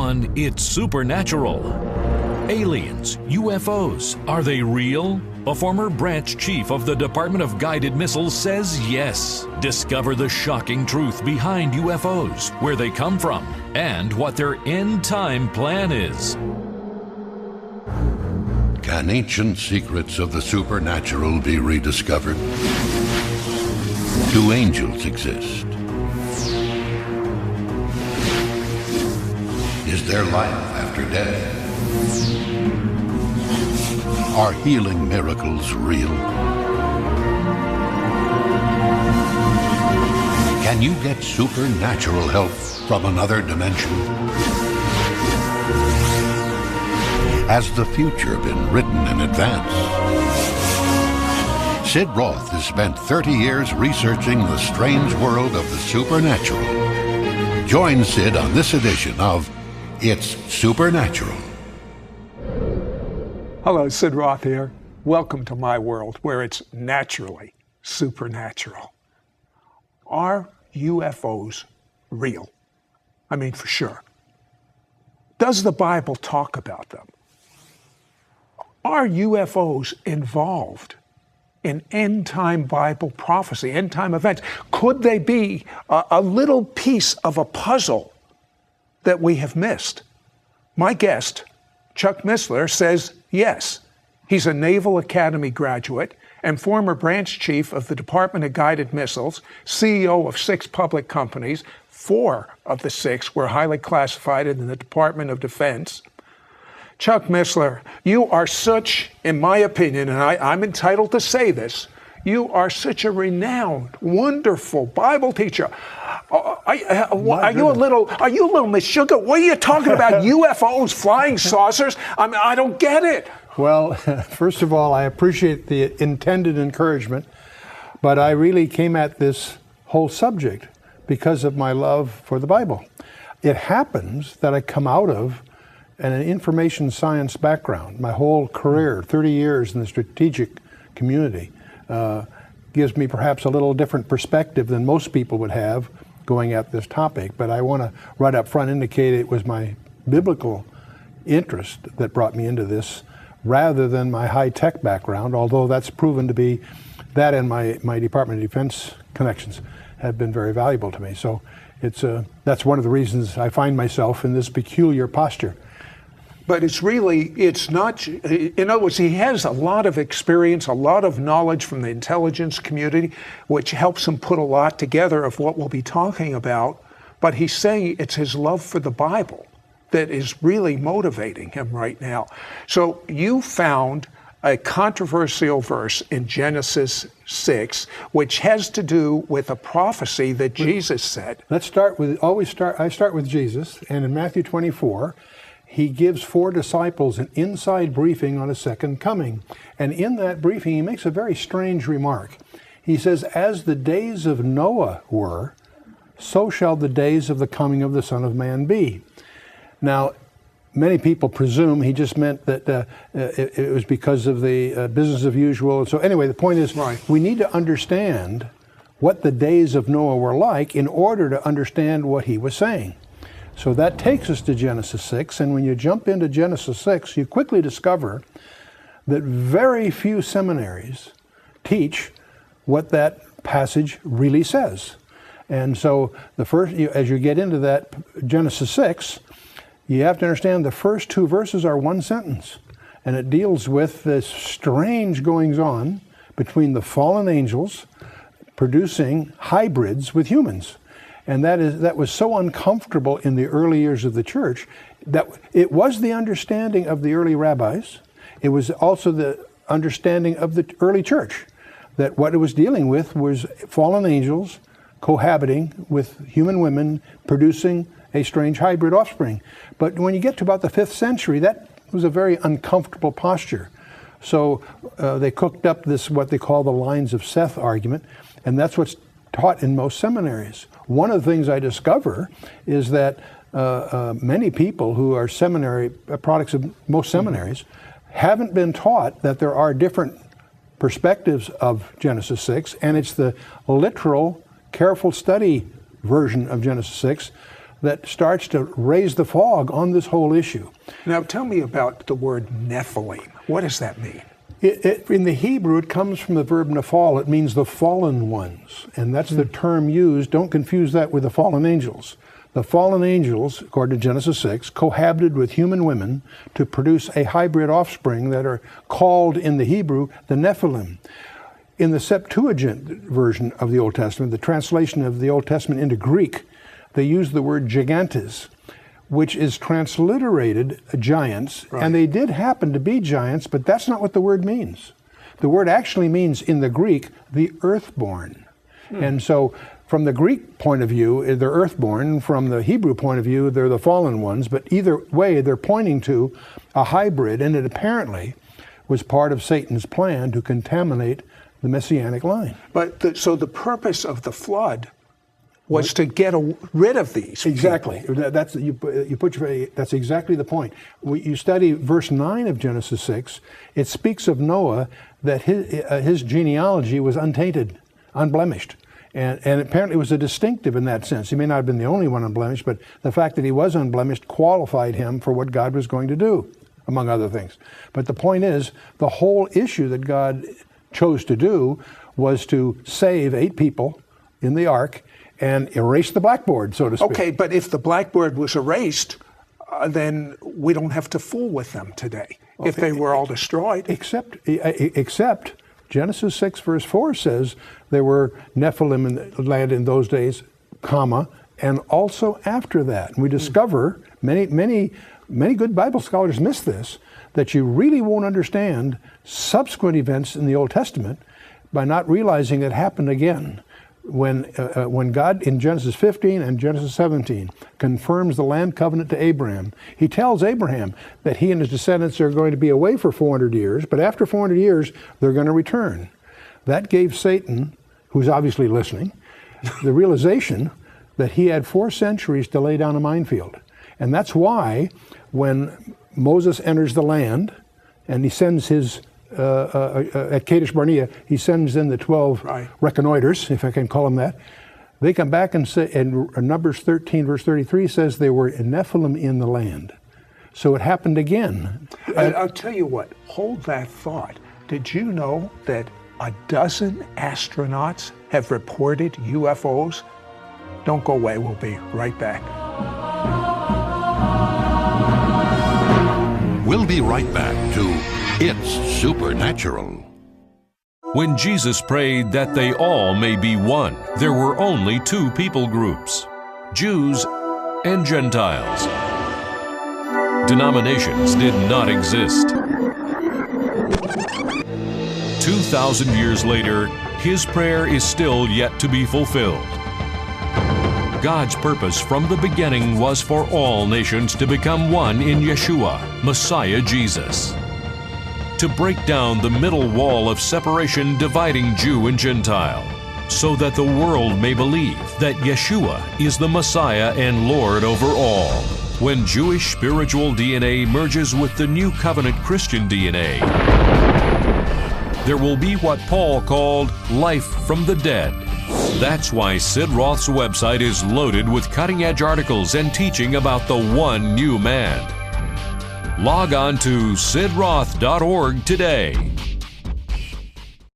on It's Supernatural. Aliens, UFOs, are they real? A former branch chief of the Department of Guided Missiles says yes. Discover the shocking truth behind UFOs, where they come from, and what their end-time plan is. Can ancient secrets of the supernatural be rediscovered? Do angels exist? Is there life after death? Are healing miracles real? Can you get supernatural help from another dimension? Has the future been written in advance? Sid Roth has spent 30 years researching the strange world of the supernatural. Join Sid on this edition of It's Supernatural. Hello, Sid Roth here. Welcome to my world, where it's naturally supernatural. Are UFOs real? I mean, for sure. Does the Bible talk about them? Are UFOs involved in end-time Bible prophecy, end-time events? Could they be a little piece of a puzzle that we have missed? My guest, Chuck Missler, says yes. He's a Naval Academy graduate and former branch chief of the Department of Guided Missiles, CEO of 6 public companies. 4 of the 6 were highly classified in the Department of Defense. Chuck Missler, you are such, in my opinion, and I'm entitled to say this, you are such a renowned, wonderful Bible teacher. Are you a little Miss Sugar? What are you talking about? UFOs, flying saucers? I mean, I don't get it. Well, first of all, I appreciate the intended encouragement, but I really came at this whole subject because of my love for the Bible. It happens that I come out of an information science background. My whole career, 30 years in the strategic community, gives me perhaps a little different perspective than most people would have going at this topic. But I want to right up front indicate it was my biblical interest that brought me into this rather than my high-tech background, although that's proven to be, that and my Department of Defense connections have been very valuable to me. So that's one of the reasons I find myself in this peculiar posture. But it's not, in other words, he has a lot of experience, a lot of knowledge from the intelligence community, which helps him put a lot together of what we'll be talking about. But he's saying it's his love for the Bible that is really motivating him right now. So you found a controversial verse in Genesis 6, which has to do with a prophecy that Jesus said. I start with Jesus, and in Matthew 24, he gives 4 disciples an inside briefing on a second coming. And in that briefing, he makes a very strange remark. He says, as the days of Noah were, so shall the days of the coming of the Son of Man be. Now, many people presume he just meant that it was because of the business of usual. So anyway, the point is, right, we need to understand what the days of Noah were like in order to understand what he was saying. So that takes us to Genesis 6, and when you jump into Genesis 6, you quickly discover that very few seminaries teach what that passage really says. And so as you get into that Genesis 6, you have to understand the first 2 verses are 1 sentence, and it deals with this strange goings-on between the fallen angels producing hybrids with humans. And that was so uncomfortable in the early years of the church that it was the understanding of the early rabbis. It was also the understanding of the early church that what it was dealing with was fallen angels cohabiting with human women, producing a strange hybrid offspring. But when you get to about the 5th century, that was a very uncomfortable posture. So they cooked up this, what they call the lines of Seth argument, and that's what's taught in most seminaries. One of the things I discover is that many people who are seminary products of most seminaries haven't been taught that there are different perspectives of Genesis 6, and it's the literal, careful study version of Genesis 6 that starts to raise the fog on this whole issue. Now tell me about the word Nephilim. What does that mean? In the Hebrew, it comes from the verb nephal. It means the fallen ones, and that's the term used. Don't confuse that with the fallen angels. The fallen angels, according to Genesis 6, cohabited with human women to produce a hybrid offspring that are called in the Hebrew the Nephilim. In the Septuagint version of the Old Testament, the translation of the Old Testament into Greek, they use the word gigantes, which is transliterated giants, right. And they did happen to be giants, but that's not what the word means. The word actually means, in the Greek, the earthborn. And so, from the Greek point of view, they're earthborn. From the Hebrew point of view, they're the fallen ones. But either way, they're pointing to a hybrid, and it apparently was part of Satan's plan to contaminate the Messianic line. But so the purpose of the flood was to get rid of these. Exactly. people. That's exactly the point. You study verse 9 of Genesis 6. It speaks of Noah, that his genealogy was untainted, unblemished. And apparently it was a distinctive in that sense. He may not have been the only one unblemished, but the fact that he was unblemished qualified him for what God was going to do, among other things. But the point is, the whole issue that God chose to do was to save 8 people in the ark and erase the blackboard, so to speak. Okay, but if the blackboard was erased, then we don't have to fool with them today, if they were all destroyed. Except Genesis 6 verse 4 says there were Nephilim in the land in those days, comma, and also after that. And we discover, many good Bible scholars miss this, that you really won't understand subsequent events in the Old Testament by not realizing it happened again. When God in Genesis 15 and Genesis 17 confirms the land covenant to Abraham, he tells Abraham that he and his descendants are going to be away for 400 years, but after 400 years, they're going to return. That gave Satan, who's obviously listening, the realization that he had 4 centuries to lay down a minefield. And that's why when Moses enters the land and he sends his at Kadesh Barnea, he sends in the 12 reconnoiters, if I can call them that. They come back and say, and Numbers 13, verse 33 says they were Nephilim in the land. So it happened again. I'll tell you what, hold that thought. Did you know that 12 astronauts have reported UFOs? Don't go away, we'll be right back. We'll be right back to It's Supernatural. When Jesus prayed that they all may be one, there were only 2 people groups, Jews and Gentiles. Denominations did not exist. 2,000 years later, his prayer is still yet to be fulfilled. God's purpose from the beginning was for all nations to become one in Yeshua, Messiah Jesus. To break down the middle wall of separation dividing Jew and Gentile, so that the world may believe that Yeshua is the Messiah and Lord over all. When Jewish spiritual DNA merges with the New Covenant Christian DNA, there will be what Paul called life from the dead. That's why Sid Roth's website is loaded with cutting-edge articles and teaching about the one new man. Log on to sidroth.org today.